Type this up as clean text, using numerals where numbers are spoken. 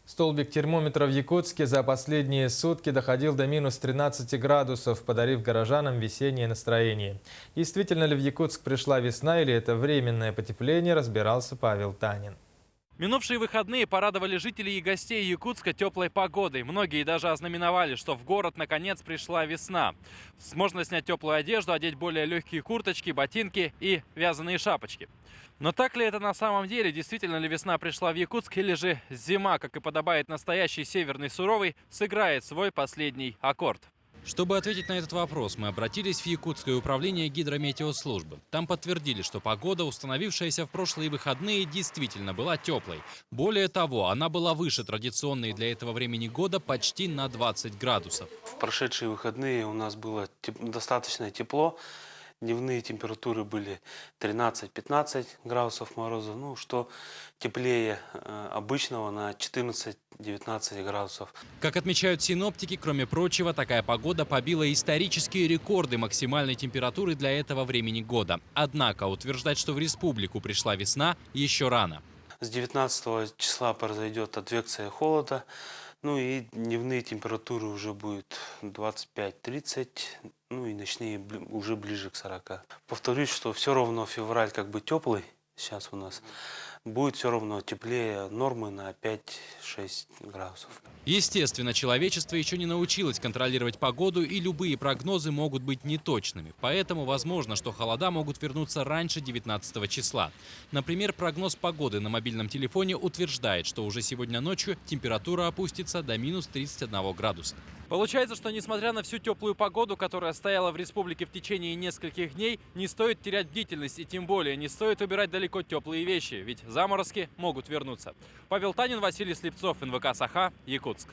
Столбик термометра в Якутске за последние сутки доходил до минус 13 градусов, подарив горожанам весеннее настроение. Действительно ли в Якутск пришла весна или это временное потепление, разбирался Павел Танин. Минувшие выходные порадовали жителей и гостей Якутска теплой погодой. Многие даже ознаменовали, что в город наконец пришла весна. Можно снять теплую одежду, одеть более легкие курточки, ботинки и вязаные шапочки. Но так ли это на самом деле? Действительно ли весна пришла в Якутск, или же зима, как и подобает настоящий северный суровый, сыграет свой последний аккорд? Чтобы ответить на этот вопрос, мы обратились в Якутское управление гидрометеослужбы. Там подтвердили, что погода, установившаяся в прошлые выходные, действительно была теплой. Более того, она была выше традиционной для этого времени года почти на 20 градусов. В прошедшие выходные у нас было достаточно тепло. Дневные температуры были 13-15 градусов мороза, ну что теплее обычного на 14-19 градусов. Как отмечают синоптики, кроме прочего, такая погода побила исторические рекорды максимальной температуры для этого времени года. Однако утверждать, что в республику пришла весна, еще рано. С 19 числа произойдет адвекция холода, ну и дневные температуры уже будут 25-30, ну и ночные уже ближе к 40. Повторюсь, что все равно февраль как бы теплый сейчас у нас, будет все равно теплее нормы на 5-6 градусов. Естественно, человечество еще не научилось контролировать погоду, и любые прогнозы могут быть неточными. Поэтому возможно, что холода могут вернуться раньше 19 числа. Например, прогноз погоды на мобильном телефоне утверждает, что уже сегодня ночью температура опустится до минус 31 градуса. Получается, что несмотря на всю теплую погоду, которая стояла в республике в течение нескольких дней, не стоит терять бдительность, и тем более не стоит убирать далеко теплые вещи, ведь заморозки могут вернуться. Павел Танин, Василий Слепцов, НВК «Саха», Якутск.